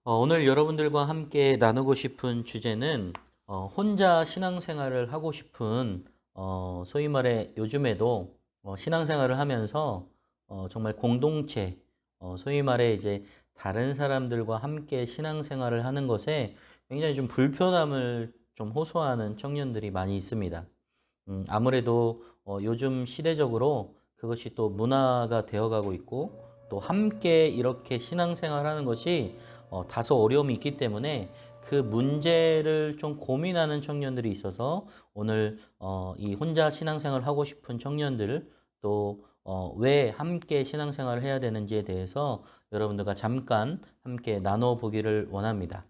오늘 여러분들과 함께 나누고 싶은 주제는 혼자 신앙생활을 하고 싶은 소위 말해 요즘에도 신앙생활을 하면서 정말 공동체, 소위 말해 이제 다른 사람들과 함께 신앙생활을 하는 것에 굉장히 좀 불편함을 좀 호소하는 청년들이 많이 있습니다. 아무래도 요즘 시대적으로 그것이 또 문화가 되어가고 있고 또 함께 이렇게 신앙생활하는 것이 다소 어려움이 있기 때문에 그 문제를 좀 고민하는 청년들이 있어서 오늘 이 혼자 신앙생활을 하고 싶은 청년들 또 왜 함께 신앙생활을 해야 되는지에 대해서 여러분들과 잠깐 함께 나눠보기를 원합니다.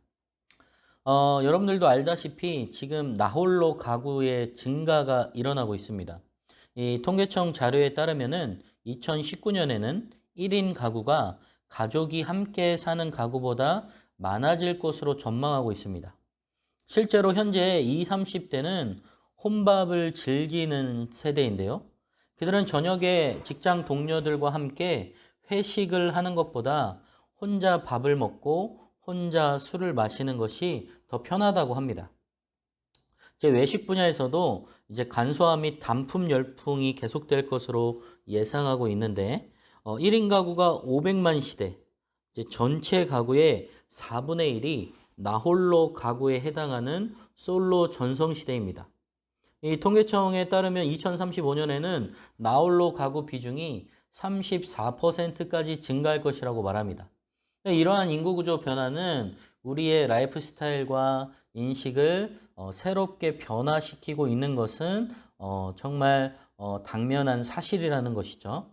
여러분들도 알다시피 지금 나홀로 가구의 증가가 일어나고 있습니다. 이 통계청 자료에 따르면은 2019년에는 1인 가구가 가족이 함께 사는 가구보다 많아질 것으로 전망하고 있습니다. 실제로 현재 20, 30대는 혼밥을 즐기는 세대인데요. 그들은 저녁에 직장 동료들과 함께 회식을 하는 것보다 혼자 밥을 먹고 혼자 술을 마시는 것이 더 편하다고 합니다. 이제 외식 분야에서도 이제 간소화 및 단품 열풍이 계속될 것으로 예상하고 있는데 1인 가구가 500만 시대, 이제 전체 가구의 4분의 1이 나홀로 가구에 해당하는 솔로 전성 시대입니다. 이 통계청에 따르면 2035년에는 나홀로 가구 비중이 34%까지 증가할 것이라고 말합니다. 이러한 인구 구조 변화는 우리의 라이프 스타일과 인식을 새롭게 변화시키고 있는 것은 정말 당면한 사실이라는 것이죠.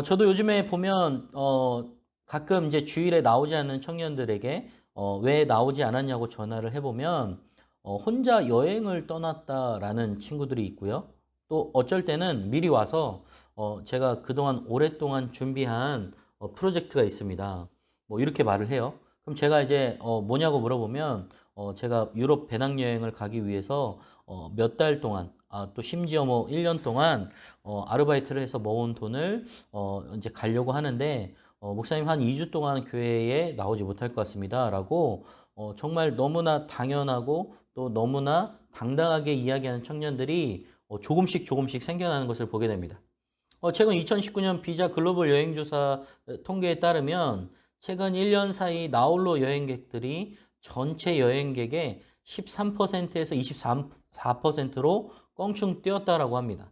저도 요즘에 보면 가끔 이제 주일에 나오지 않는 청년들에게 왜 나오지 않았냐고 전화를 해보면 혼자 여행을 떠났다라는 친구들이 있고요. 또 어쩔 때는 미리 와서 제가 그동안 오랫동안 준비한 프로젝트가 있습니다. 뭐 이렇게 말을 해요. 그럼 제가 이제 뭐냐고 물어보면 제가 유럽 배낭여행을 가기 위해서 몇 달 동안 또 심지어 뭐 1년 동안 아르바이트를 해서 모은 돈을 이제 가려고 하는데 목사님 한 2주 동안 교회에 나오지 못할 것 같습니다. 라고 정말 너무나 당연하고 또 너무나 당당하게 이야기하는 청년들이 조금씩 조금씩 생겨나는 것을 보게 됩니다. 최근 2019년 비자 글로벌 여행조사 통계에 따르면 최근 1년 사이 나홀로 여행객들이 전체 여행객의 13%에서 24%로 껑충 뛰었다라고 합니다.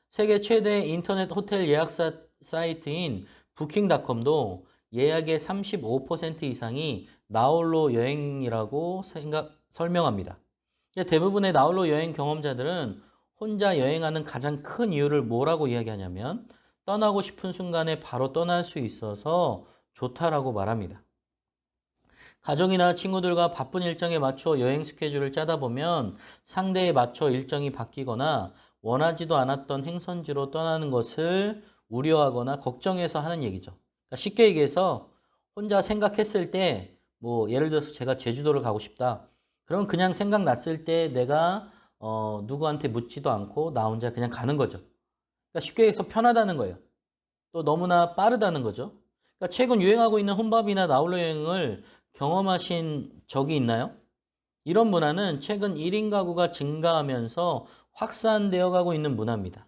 세계 최대 인터넷 호텔 예약사 사이트인 부킹닷컴도 예약의 35% 이상이 나홀로 여행이라고 설명합니다. 대부분의 나홀로 여행 경험자들은 혼자 여행하는 가장 큰 이유를 뭐라고 이야기하냐면 떠나고 싶은 순간에 바로 떠날 수 있어서 좋다라고 말합니다. 가족이나 친구들과 바쁜 일정에 맞춰 여행 스케줄을 짜다 보면 상대에 맞춰 일정이 바뀌거나 원하지도 않았던 행선지로 떠나는 것을 우려하거나 걱정해서 하는 얘기죠. 그러니까 쉽게 얘기해서 혼자 생각했을 때 뭐 예를 들어서 제가 제주도를 가고 싶다. 그러면 그냥 생각났을 때 내가 누구한테 묻지도 않고 나 혼자 그냥 가는 거죠. 그러니까 쉽게 얘기해서 편하다는 거예요. 또 너무나 빠르다는 거죠. 그러니까 최근 유행하고 있는 혼밥이나 나홀로 여행을 경험하신 적이 있나요? 이런 문화는 최근 1인 가구가 증가하면서 확산되어 가고 있는 문화입니다.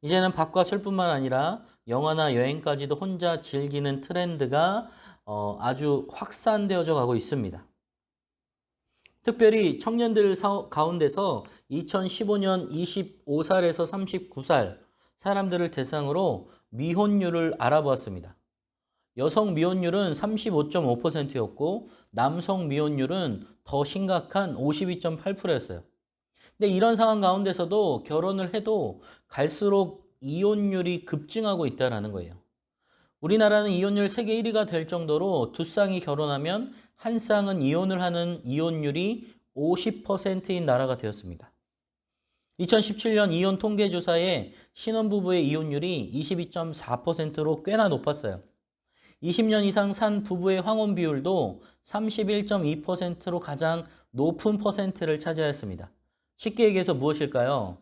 이제는 밥과 술뿐만 아니라 영화나 여행까지도 혼자 즐기는 트렌드가 아주 확산되어져 가고 있습니다. 특별히 청년들 가운데서 2015년 25살에서 39살 사람들을 대상으로 미혼율을 알아보았습니다. 여성 미혼율은 35.5%였고 남성 미혼율은 더 심각한 52.8%였어요. 근데 이런 상황 가운데서도 결혼을 해도 갈수록 이혼율이 급증하고 있다는 거예요. 우리나라는 이혼율 세계 1위가 될 정도로 두 쌍이 결혼하면 한 쌍은 이혼을 하는 이혼율이 50%인 나라가 되었습니다. 2017년 이혼 통계조사에 신혼부부의 이혼율이 22.4%로 꽤나 높았어요. 20년 이상 산 부부의 황혼 비율도 31.2%로 가장 높은 퍼센트를 차지하였습니다. 쉽게 얘기해서 무엇일까요?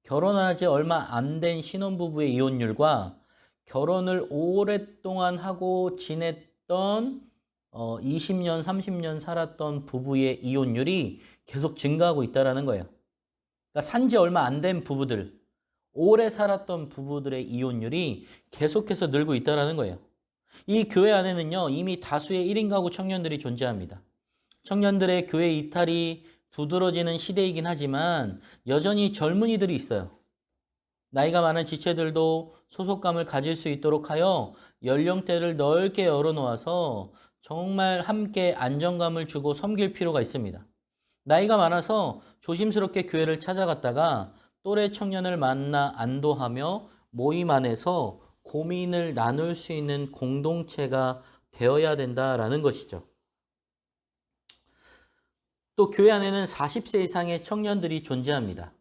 결혼하지 얼마 안 된 신혼부부의 이혼율과 결혼을 오랫동안 하고 지냈던 20년, 30년 살았던 부부의 이혼율이 계속 증가하고 있다라는 거예요. 그러니까 산지 얼마 안 된 부부들, 오래 살았던 부부들의 이혼율이 계속해서 늘고 있다라는 거예요. 이 교회 안에는요, 이미 다수의 1인 가구 청년들이 존재합니다. 청년들의 교회 이탈이 두드러지는 시대이긴 하지만 여전히 젊은이들이 있어요. 나이가 많은 지체들도 소속감을 가질 수 있도록 하여 연령대를 넓게 열어놓아서 정말 함께 안정감을 주고 섬길 필요가 있습니다. 나이가 많아서 조심스럽게 교회를 찾아갔다가 또래 청년을 만나 안도하며 모임 안에서 고민을 나눌 수 있는 공동체가 되어야 된다라는 것이죠. 또 교회 안에는 40세 이상의 청년들이 존재합니다.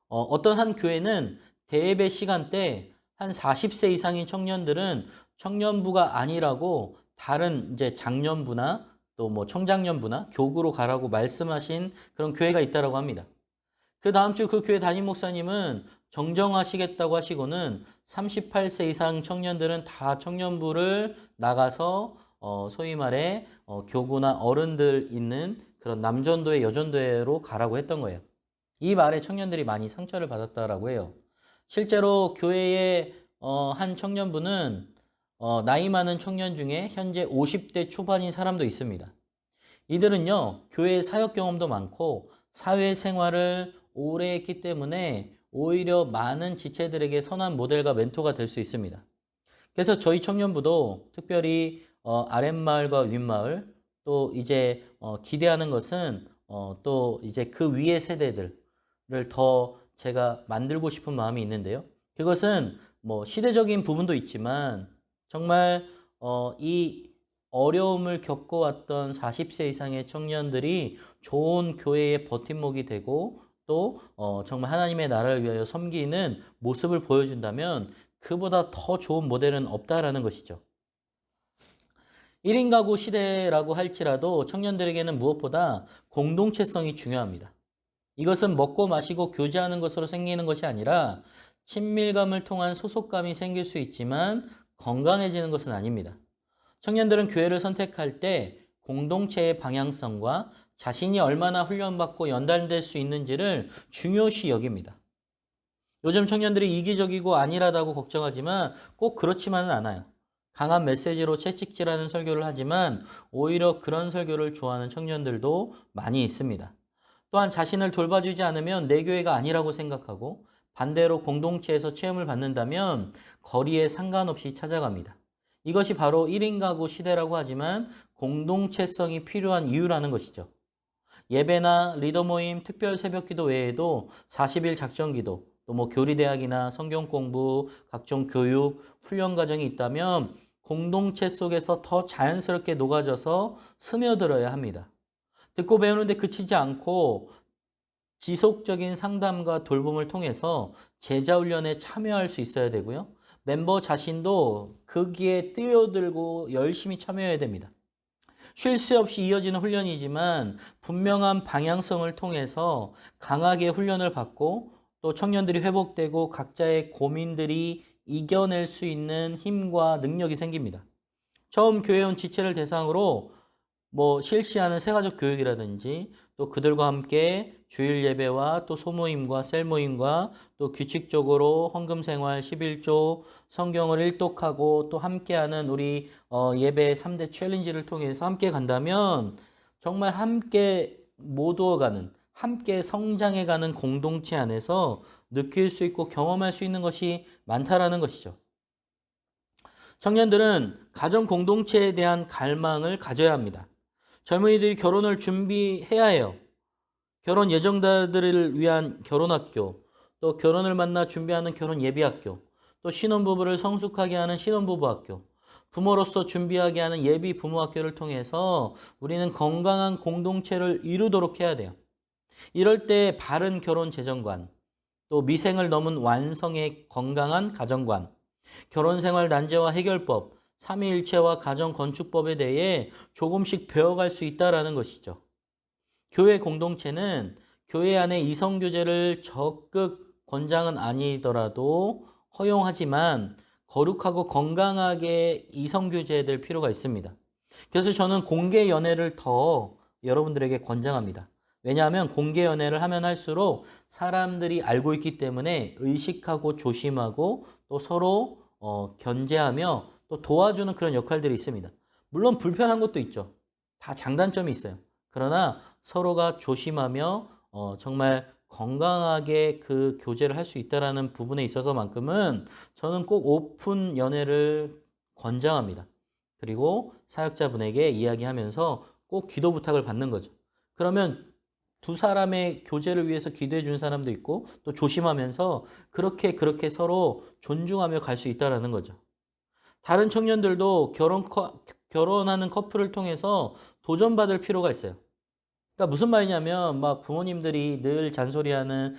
어떤 한 교회는 대예배 시간대 한 40세 이상인 청년들은 청년부가 아니라고 다른 이제 장년부나 또 뭐 청장년부나 교구로 가라고 말씀하신 그런 교회가 있다라고 합니다. 그 다음 주 그 교회 담임 목사님은 정정하시겠다고 하시고는 38세 이상 청년들은 다 청년부를 나가서 소위 말해 교구나 어른들 있는 그런 남전도회, 여전도회로 가라고 했던 거예요. 이 말에 청년들이 많이 상처를 받았다라고 해요. 실제로 교회의 한 청년부는 나이 많은 청년 중에 현재 50대 초반인 사람도 있습니다. 이들은요, 교회 사역 경험도 많고 사회생활을 오래 했기 때문에 오히려 많은 지체들에게 선한 모델과 멘토가 될 수 있습니다. 그래서 저희 청년부도 특별히 아랫마을과 윗마을 또 이제 기대하는 것은 또 이제 그 위의 세대들을 더 제가 만들고 싶은 마음이 있는데요. 그것은 뭐 시대적인 부분도 있지만 정말 이 어려움을 겪어왔던 40세 이상의 청년들이 좋은 교회의 버팀목이 되고 또 정말 하나님의 나라를 위하여 섬기는 모습을 보여준다면 그보다 더 좋은 모델은 없다라는 것이죠. 1인 가구 시대라고 할지라도 청년들에게는 무엇보다 공동체성이 중요합니다. 이것은 먹고 마시고 교제하는 것으로 생기는 것이 아니라 친밀감을 통한 소속감이 생길 수 있지만 건강해지는 것은 아닙니다. 청년들은 교회를 선택할 때 공동체의 방향성과 자신이 얼마나 훈련받고 연단될 수 있는지를 중요시 여깁니다. 요즘 청년들이 이기적이고 안일하다고 걱정하지만 꼭 그렇지만은 않아요. 강한 메시지로 채찍질하는 설교를 하지만 오히려 그런 설교를 좋아하는 청년들도 많이 있습니다. 또한 자신을 돌봐주지 않으면 내 교회가 아니라고 생각하고 반대로 공동체에서 체험을 받는다면 거리에 상관없이 찾아갑니다. 이것이 바로 1인 가구 시대라고 하지만 공동체성이 필요한 이유라는 것이죠. 예배나 리더 모임, 특별 새벽기도 외에도 40일 작정기도, 또 뭐 교리대학이나 성경 공부, 각종 교육, 훈련 과정이 있다면 공동체 속에서 더 자연스럽게 녹아져서 스며들어야 합니다. 듣고 배우는데 그치지 않고 지속적인 상담과 돌봄을 통해서 제자 훈련에 참여할 수 있어야 되고요. 멤버 자신도 거기에 뛰어들고 열심히 참여해야 됩니다. 쉴 새 없이 이어지는 훈련이지만 분명한 방향성을 통해서 강하게 훈련을 받고 또 청년들이 회복되고 각자의 고민들이 이겨낼 수 있는 힘과 능력이 생깁니다. 처음 교회 온 지체를 대상으로 실시하는 세가족 교육이라든지 또 그들과 함께 주일 예배와 또 소모임과 셀모임과 또 규칙적으로 헌금생활 11조 성경을 일독하고 또 함께하는 우리 예배 3대 챌린지를 통해서 함께 간다면 정말 함께 모두어가는 함께 성장해가는 공동체 안에서 느낄 수 있고 경험할 수 있는 것이 많다라는 것이죠. 청년들은 가정 공동체에 대한 갈망을 가져야 합니다. 젊은이들이 결혼을 준비해야 해요. 결혼 예정자들을 위한 결혼학교, 또 결혼을 만나 준비하는 결혼 예비학교, 또 신혼부부를 성숙하게 하는 신혼부부학교, 부모로서 준비하게 하는 예비 부모학교를 통해서 우리는 건강한 공동체를 이루도록 해야 돼요. 이럴 때 바른 결혼 재정관, 또 미생을 넘은 완성의 건강한 가정관, 결혼생활 난제와 해결법, 삼위일체와 가정건축법에 대해 조금씩 배워갈 수 있다는 것이죠. 교회 공동체는 교회 안에 이성교제를 적극 권장은 아니더라도 허용하지만 거룩하고 건강하게 이성교제될 필요가 있습니다. 그래서 저는 공개 연애를 더 여러분들에게 권장합니다. 왜냐하면 공개 연애를 하면 할수록 사람들이 알고 있기 때문에 의식하고 조심하고 또 서로 견제하며 또 도와주는 그런 역할들이 있습니다. 물론 불편한 것도 있죠. 다 장단점이 있어요. 그러나 서로가 조심하며 정말 건강하게 그 교제를 할 수 있다라는 부분에 있어서만큼은 저는 꼭 오픈 연애를 권장합니다. 그리고 사역자분에게 이야기하면서 꼭 기도 부탁을 받는 거죠. 그러면 두 사람의 교제를 위해서 기도해 준 사람도 있고 또 조심하면서 그렇게 서로 존중하며 갈 수 있다는 거죠. 다른 청년들도 결혼하는 커플을 통해서 도전받을 필요가 있어요. 그러니까 무슨 말이냐면 막 부모님들이 늘 잔소리하는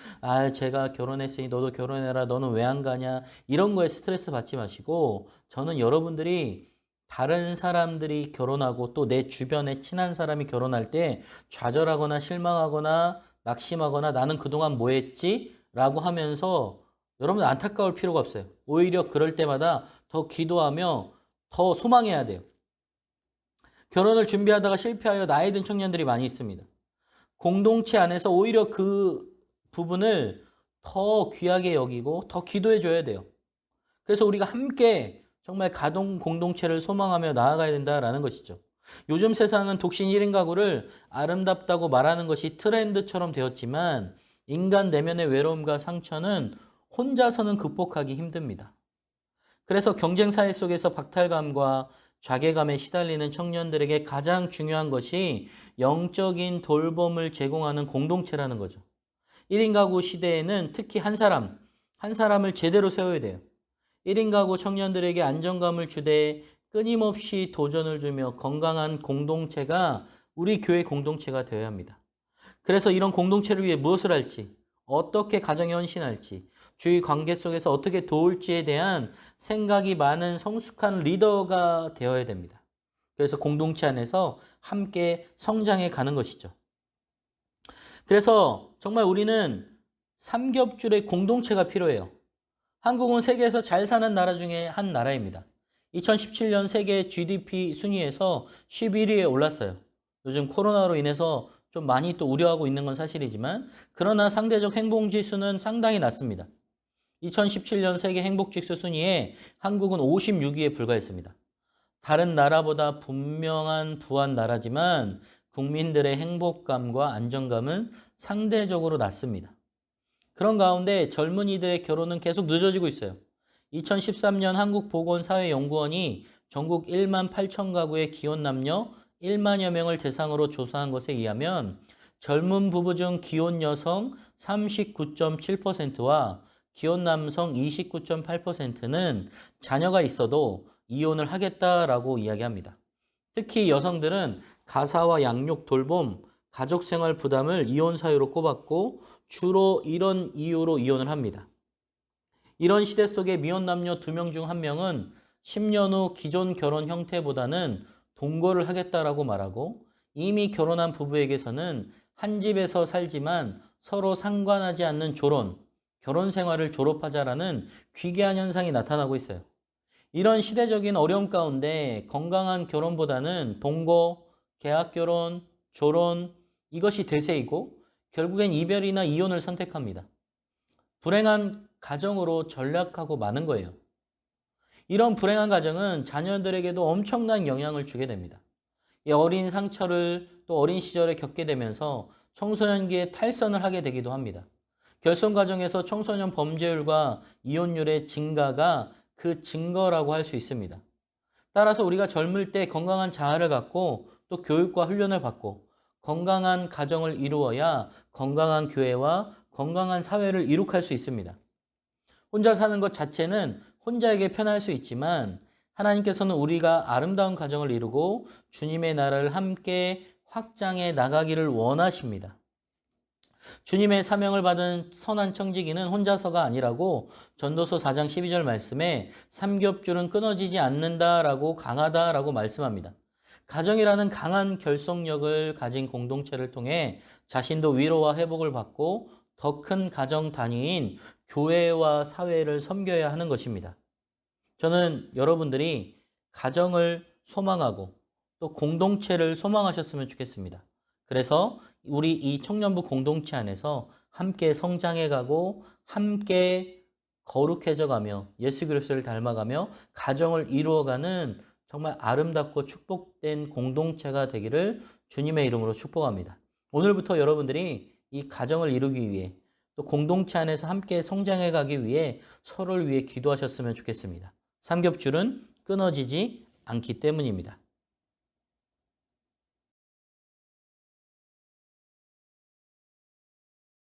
제가 결혼했으니 너도 결혼해라 너는 왜 안 가냐 이런 거에 스트레스 받지 마시고 저는 여러분들이 다른 사람들이 결혼하고 또 내 주변에 친한 사람이 결혼할 때 좌절하거나 실망하거나 낙심하거나 나는 그동안 뭐 했지? 라고 하면서 여러분 안타까울 필요가 없어요. 오히려 그럴 때마다 더 기도하며 더 소망해야 돼요. 결혼을 준비하다가 실패하여 나이 든 청년들이 많이 있습니다. 공동체 안에서 오히려 그 부분을 더 귀하게 여기고 더 기도해 줘야 돼요. 그래서 우리가 함께 정말 가동 공동체를 소망하며 나아가야 된다라는 것이죠. 요즘 세상은 독신 1인 가구를 아름답다고 말하는 것이 트렌드처럼 되었지만 인간 내면의 외로움과 상처는 혼자서는 극복하기 힘듭니다. 그래서 경쟁 사회 속에서 박탈감과 자괴감에 시달리는 청년들에게 가장 중요한 것이 영적인 돌봄을 제공하는 공동체라는 거죠. 1인 가구 시대에는 특히 한 사람을 제대로 세워야 돼요. 1인 가구 청년들에게 안정감을 주되 끊임없이 도전을 주며 건강한 공동체가 우리 교회 공동체가 되어야 합니다. 그래서 이런 공동체를 위해 무엇을 할지, 어떻게 가정에 헌신할지, 주위 관계 속에서 어떻게 도울지에 대한 생각이 많은 성숙한 리더가 되어야 됩니다. 그래서 공동체 안에서 함께 성장해 가는 것이죠. 그래서 정말 우리는 삼겹줄의 공동체가 필요해요. 한국은 세계에서 잘 사는 나라 중에 한 나라입니다. 2017년 세계 GDP 순위에서 11위에 올랐어요. 요즘 코로나로 인해서 좀 많이 또 우려하고 있는 건 사실이지만 그러나 상대적 행복지수는 상당히 낮습니다. 2017년 세계 행복지수 순위에 한국은 56위에 불과했습니다. 다른 나라보다 분명한 부한 나라지만 국민들의 행복감과 안정감은 상대적으로 낮습니다. 그런 가운데 젊은이들의 결혼은 계속 늦어지고 있어요. 2013년 한국보건사회연구원이 전국 1만 8천 가구의 기혼 남녀 1만여 명을 대상으로 조사한 것에 의하면 젊은 부부 중 기혼 여성 39.7%와 기혼 남성 29.8%는 자녀가 있어도 이혼을 하겠다라고 이야기합니다. 특히 여성들은 가사와 양육, 돌봄, 가족생활 부담을 이혼 사유로 꼽았고 주로 이런 이유로 이혼을 합니다. 이런 시대 속에 미혼 남녀 2명 중 1명은 10년 후 기존 결혼 형태보다는 동거를 하겠다라고 말하고 이미 결혼한 부부에게서는 한 집에서 살지만 서로 상관하지 않는 결혼 생활을 졸업하자라는 귀계한 현상이 나타나고 있어요. 이런 시대적인 어려움 가운데 건강한 결혼보다는 동거, 계약결혼, 졸혼 이것이 대세이고 결국엔 이별이나 이혼을 선택합니다. 불행한 가정으로 전락하고 마는 거예요. 이런 불행한 가정은 자녀들에게도 엄청난 영향을 주게 됩니다. 이 어린 상처를 또 어린 시절에 겪게 되면서 청소년기에 탈선을 하게 되기도 합니다. 결손 가정에서 청소년 범죄율과 이혼율의 증가가 그 증거라고 할 수 있습니다. 따라서 우리가 젊을 때 건강한 자아를 갖고 또 교육과 훈련을 받고 건강한 가정을 이루어야 건강한 교회와 건강한 사회를 이룩할 수 있습니다. 혼자 사는 것 자체는 혼자에게 편할 수 있지만 하나님께서는 우리가 아름다운 가정을 이루고 주님의 나라를 함께 확장해 나가기를 원하십니다. 주님의 사명을 받은 선한 청지기는 혼자서가 아니라고 전도서 4장 12절 말씀에 삼겹줄은 끊어지지 않는다라고 강하다라고 말씀합니다. 가정이라는 강한 결속력을 가진 공동체를 통해 자신도 위로와 회복을 받고 더 큰 가정 단위인 교회와 사회를 섬겨야 하는 것입니다. 저는 여러분들이 가정을 소망하고 또 공동체를 소망하셨으면 좋겠습니다. 그래서 우리 이 청년부 공동체 안에서 함께 성장해가고 함께 거룩해져가며 예수 그리스도를 닮아가며 가정을 이루어가는 정말 아름답고 축복된 공동체가 되기를 주님의 이름으로 축복합니다. 오늘부터 여러분들이 이 가정을 이루기 위해 또 공동체 안에서 함께 성장해 가기 위해 서로를 위해 기도하셨으면 좋겠습니다. 삼겹줄은 끊어지지 않기 때문입니다.